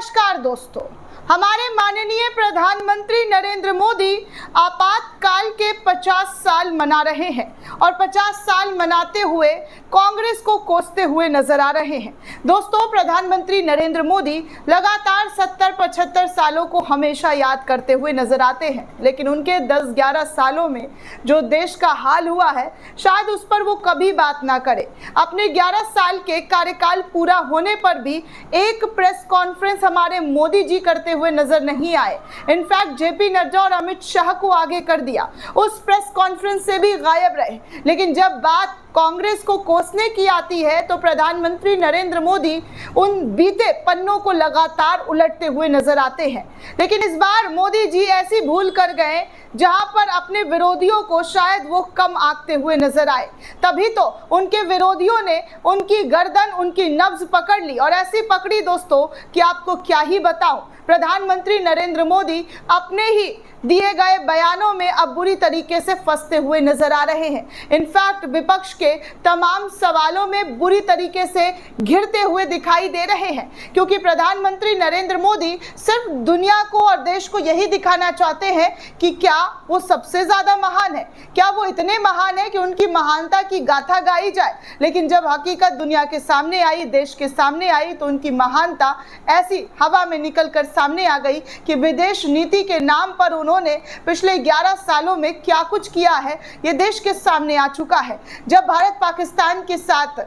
नमस्कार दोस्तों, हमारे माननीय प्रधानमंत्री नरेंद्र मोदी आपातकाल के 50 साल मना रहे हैं और 50 साल मनाते हुए कांग्रेस को कोसते हुए नजर आ रहे हैं। दोस्तों, प्रधानमंत्री नरेंद्र मोदी लगातार 70-75 सालों को हमेशा याद करते हुए नजर आते हैं, लेकिन उनके 10-11 सालों में जो देश का हाल हुआ है शायद उस पर वो कभी बात ना करे। अपने 11 साल के कार्यकाल पूरा होने पर भी एक प्रेस कॉन्फ्रेंस हमारे मोदी जी करते हुए नजर नहीं आए। इनफैक्ट जेपी नड्डा और अमित शाह को आगे कर दिया, उस प्रेस कॉन्फ्रेंस से भी गायब रहे। लेकिन जब बात कांग्रेस को कोसने की आती है तो प्रधानमंत्री नरेंद्र मोदी उन बीते पन्नों को लगातार उलटते हुए नजर आते हैं। लेकिन इस बार मोदी जी ऐसी भूल कर गए जहां पर अपने विरोधियों को शायद वो कम आंकते हुए नजर आए। तभी तो उनके विरोधियों ने उनकी गर्दन, उनकी नब्ज पकड़ ली, और ऐसी पकड़ी दोस्तों कि आपको क्या ही बताऊं। प्रधानमंत्री नरेंद्र मोदी अपने ही दिए गए बयानों में अब बुरी तरीके से फंसते हुए नजर आ रहे हैं। इनफैक्ट विपक्ष के तमाम सवालों में बुरी तरीके से घिरते हुए दिखाई दे रहे हैं, क्योंकि प्रधानमंत्री नरेंद्र मोदी सिर्फ दुनिया को और देश को यही दिखाना चाहते हैं कि क्या वो सबसे ज्यादा महान है, क्या वो इतने महान है कि उनकी महानता की गाथा गाई जाए। लेकिन जब हकीकत दुनिया के सामने आई, देश के सामने आई, तो उनकी महानता ऐसी हवा में निकलकर सामने आ गई कि विदेश नीति के नाम पर उन्होंने पिछले 11 सालों में क्या कुछ किया है ये देश के सामने आ चुका है। जब भारत पाकिस्तान के साथ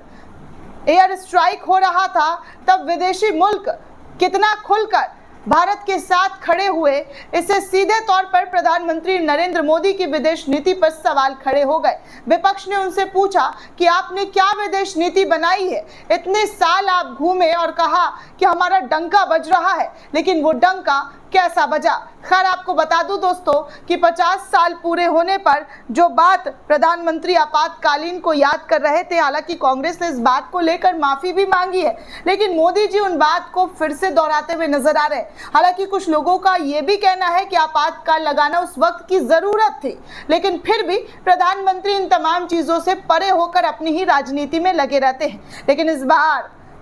एयर स्ट्राइक हो रहा था तब विदेशी मुल्क कितना खुलकर भारत के साथ खड़े हुए, इससे सीधे तौर पर प्रधानमंत्री नरेंद्र मोदी की विदेश नीति पर सवाल खड़े हो गए। विपक्ष ने उनसे पूछा कि आपने क्या विदेश नीति बनाई है। इतने साल आप घूमे और कहा कि हमारा डंका बज रहा है, लेकिन वो डंका कैसा बजा। खैर, आपको बता दूं दोस्तों कि 50 साल पूरे होने पर जो बात प्रधानमंत्री आपातकालीन को याद कर रहे थे, हालांकि कांग्रेस ने इस बात को लेकर माफी भी मांगी है, लेकिन मोदी जी उन बात को फिर से दोहराते हुए नजर आ रहे हैं। हालांकि कुछ लोगों का यह भी कहना है कि आपातकाल लगाना उस वक्त की जरूरत थी, लेकिन फिर भी प्रधानमंत्री इन तमाम चीजों से परे होकर अपनी ही राजनीति में लगे रहते हैं। लेकिन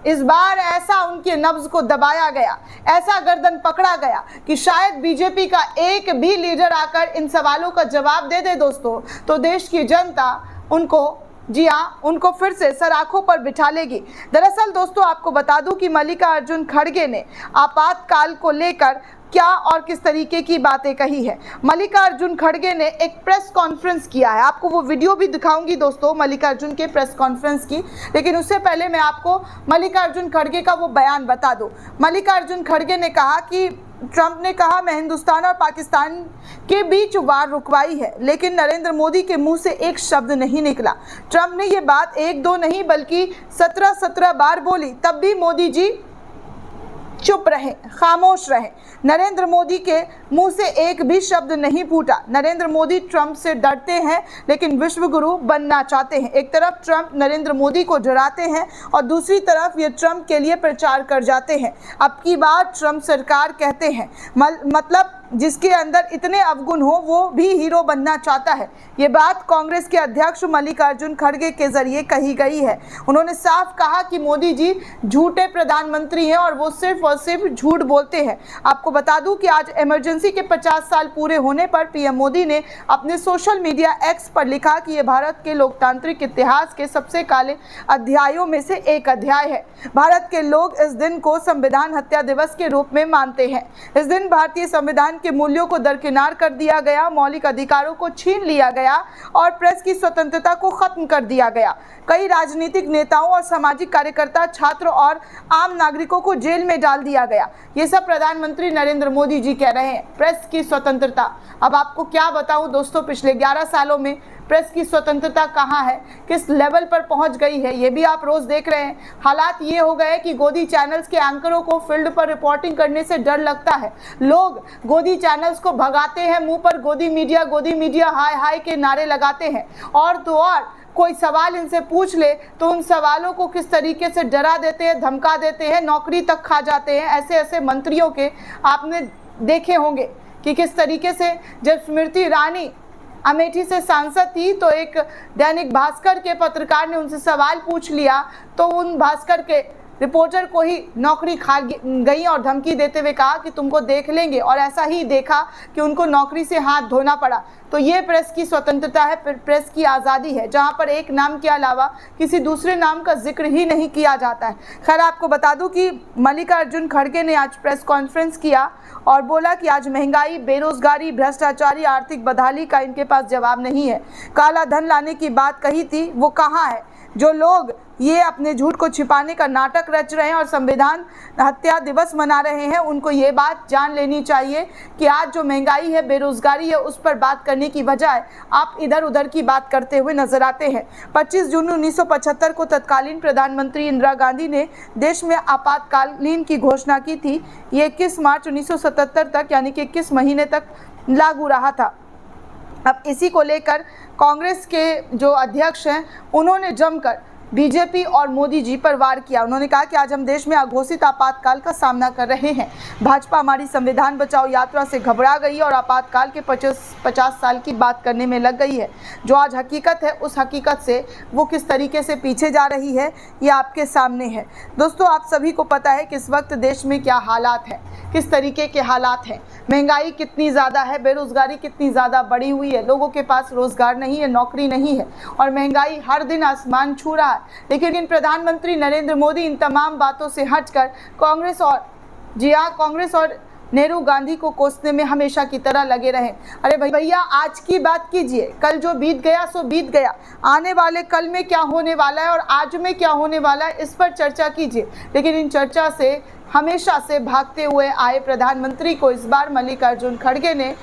इस बार ऐसा उनके नब्ज को दबाया गया, ऐसा गर्दन पकड़ा गया कि शायद बीजेपी का एक भी लीडर आकर इन सवालों का जवाब दे दे दोस्तों, तो देश की जनता उनको फिर से सराखों पर बिठा लेगी। दरअसल दोस्तों, आपको बता दूं कि मल्लिकार्जुन खड़गे ने आपातकाल को लेकर क्या और किस तरीके की बातें कही है। मल्लिकार्जुन खड़गे ने एक प्रेस कॉन्फ्रेंस किया है, आपको वो वीडियो भी दिखाऊंगी दोस्तों मल्लिकार्जुन के प्रेस कॉन्फ्रेंस की, लेकिन उससे पहले मैं आपको मल्लिकार्जुन खड़गे का वो बयान बता दूं। मल्लिकार्जुन खड़गे ने कहा कि ट्रंप ने कहा मैं हिंदुस्तान और पाकिस्तान के बीच वार रुकवाई है, लेकिन नरेंद्र मोदी के मुंह से एक शब्द नहीं निकला। ट्रंप ने ये बात 1-2 नहीं बल्कि 17 बार बोली, तब भी मोदी जी चुप रहे, खामोश रहे। नरेंद्र मोदी के मुंह से एक भी शब्द नहीं फूटा। नरेंद्र मोदी ट्रंप से डरते हैं लेकिन विश्व गुरु बनना चाहते हैं। एक तरफ ट्रंप नरेंद्र मोदी को डराते हैं और दूसरी तरफ ये ट्रंप के लिए प्रचार कर जाते हैं। अब की बार ट्रंप सरकार कहते हैं, मतलब जिसके अंदर इतने अवगुण हो वो भी हीरो बनना चाहता है। ये बात कांग्रेस के अध्यक्ष मल्लिकार्जुन खड़गे के जरिए कही गई है। उन्होंने साफ कहा कि मोदी जी झूठे प्रधानमंत्री हैं और वो सिर्फ और सिर्फ झूठ बोलते हैं। आपको बता दूं कि आज इमरजेंसी के 50 साल पूरे होने पर पीएम मोदी ने अपने सोशल मीडिया एक्स पर लिखा कि ये भारत के लोकतांत्रिक इतिहास के सबसे काले अध्यायों में से एक अध्याय है। भारत के लोग इस दिन को संविधान हत्या दिवस के रूप में मानते हैं। इस दिन भारतीय संविधान के मूल्यों को दरकिनार कर दिया गया, मौलिक अधिकारों को छीन लिया गया और प्रेस की स्वतंत्रता को खत्म कर दिया गया। कई राजनीतिक नेताओं और सामाजिक कार्यकर्ता, छात्र और आम नागरिकों को जेल में डाल दिया गया। ये सब प्रधानमंत्री नरेंद्र मोदी जी कह रहे हैं, प्रेस की स्वतंत्रता। अब आपको क्या बताऊं दोस्तों, पिछले 11 सालों में प्रेस की स्वतंत्रता कहाँ है, किस लेवल पर पहुंच गई है, ये भी आप रोज देख रहे हैं। हालात ये हो गए कि गोदी चैनल्स के एंकरों को फील्ड पर रिपोर्टिंग करने से डर लगता है। लोग गोदी चैनल्स को भगाते हैं, मुंह पर गोदी मीडिया हाय हाय के नारे लगाते हैं, और तो और कोई सवाल इनसे पूछ ले तो उन सवालों को किस तरीके से डरा देते हैं, धमका देते हैं, नौकरी तक खा जाते हैं। ऐसे ऐसे मंत्रियों के आपने देखे होंगे कि किस तरीके से जब स्मृति ईरानी अमेठी से सांसद थी तो एक दैनिक भास्कर के पत्रकार ने उनसे सवाल पूछ लिया तो उन भास्कर के रिपोर्टर को ही नौकरी खा गई और धमकी देते हुए कहा कि तुमको देख लेंगे, और ऐसा ही देखा कि उनको नौकरी से हाथ धोना पड़ा। तो ये प्रेस की स्वतंत्रता है, प्रेस की आज़ादी है, जहां पर एक नाम के अलावा किसी दूसरे नाम का जिक्र ही नहीं किया जाता है। खैर, आपको बता दूं कि मल्लिकार्जुन खड़गे ने आज प्रेस कॉन्फ्रेंस किया और बोला कि आज महंगाई, बेरोजगारी, भ्रष्टाचारी, आर्थिक बदहाली का इनके पास जवाब नहीं है। काला धन लाने की बात कही थी, वो कहाँ है? जो लोग ये अपने झूठ को छिपाने का नाटक रच रहे हैं और संविधान हत्या दिवस मना रहे हैं, उनको ये बात जान लेनी चाहिए कि आज जो महंगाई है, बेरोजगारी है, उस पर बात करने की बजाय आप इधर उधर की बात करते हुए नजर आते हैं। 25 जून 1975 को तत्कालीन प्रधानमंत्री इंदिरा गांधी ने देश में आपातकालीन की घोषणा की थी। ये 21 मार्च 1977 तक, यानी कि 21 महीने तक लागू रहा था। अब इसी को लेकर कांग्रेस के जो अध्यक्ष हैं, उन्होंने जमकर बीजेपी और मोदी जी पर वार किया। उन्होंने कहा कि आज हम देश में अघोषित आपातकाल का सामना कर रहे हैं। भाजपा हमारी संविधान बचाओ यात्रा से घबरा गई और आपातकाल के 50 साल की बात करने में लग गई है। जो आज हकीकत है, उस हकीकत से वो किस तरीके से पीछे जा रही है, ये आपके सामने है। दोस्तों, आप सभी को पता है कि इस वक्त देश में क्या हालात है, किस तरीके के हालात हैं। महंगाई कितनी ज़्यादा है, बेरोज़गारी कितनी ज़्यादा बढ़ी हुई है, लोगों के पास रोज़गार नहीं है, नौकरी नहीं है, और महंगाई हर दिन आसमान छू रहा है। लेकिन प्रधानमंत्री नरेंद्र मोदी इन तमाम बातों से हटकर कांग्रेस और नेहरू गांधी को कोसने में हमेशा की तरह लगे रहे। अरे भैया, आज की बात कीजिए, कल जो बीत गया सो बीत गया। आने वाले कल में क्या होने वाला है और आज में क्या होने वाला है, इस पर चर्चा कीजिए। लेकिन इन चर्चा से हमेशा से भागते हुए आए प्रधानमंत्री को इस बार मल्लिकार्जुन खड़गे ने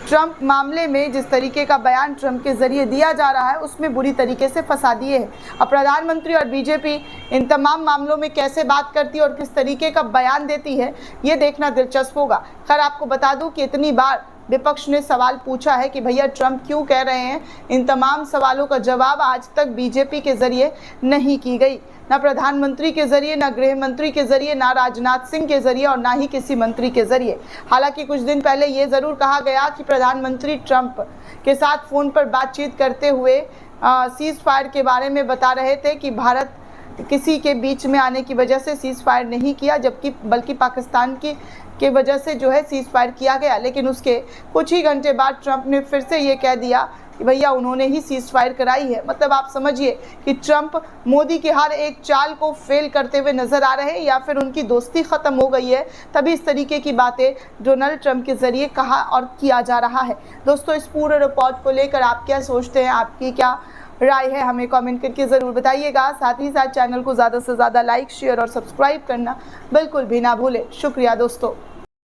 ट्रंप मामले में जिस तरीके का बयान ट्रंप के जरिए दिया जा रहा है, उसमें बुरी तरीके से फंसा दिए हैं। अब प्रधानमंत्री और बीजेपी इन तमाम मामलों में कैसे बात करती है और किस तरीके का बयान देती है, ये देखना दिलचस्प होगा। खैर, आपको बता दूं कि इतनी बार विपक्ष ने सवाल पूछा है कि भैया ट्रंप क्यों कह रहे हैं, इन तमाम सवालों का जवाब आज तक बीजेपी के जरिए नहीं की गई। ना प्रधानमंत्री के जरिए, ना गृह मंत्री के जरिए, ना राजनाथ सिंह के जरिए, और ना ही किसी मंत्री के जरिए। हालांकि कुछ दिन पहले ये ज़रूर कहा गया कि प्रधानमंत्री ट्रंप के साथ फ़ोन पर बातचीत करते हुए सीज़ फायर के बारे में बता रहे थे कि भारत किसी के बीच में आने की वजह से सीज़ फायर नहीं किया, बल्कि पाकिस्तान की वजह से जो है सीज़ फायर किया गया। लेकिन उसके कुछ ही घंटे बाद ट्रंप ने फिर से ये कह दिया कि भैया उन्होंने ही सीज़ फायर कराई है। मतलब आप समझिए कि ट्रंप मोदी के हर एक चाल को फेल करते हुए नजर आ रहे हैं, या फिर उनकी दोस्ती ख़त्म हो गई है, तभी इस तरीके की बातें डोनाल्ड ट्रंप के ज़रिए कहा और किया जा रहा है। दोस्तों, इस पूरे रिपोर्ट को लेकर आप क्या सोचते हैं, आपकी क्या राय है, हमें कमेंट करके ज़रूर बताइएगा। साथ ही साथ चैनल को ज़्यादा से ज़्यादा लाइक, शेयर और सब्सक्राइब करना बिल्कुल भी ना भूलें। शुक्रिया दोस्तों।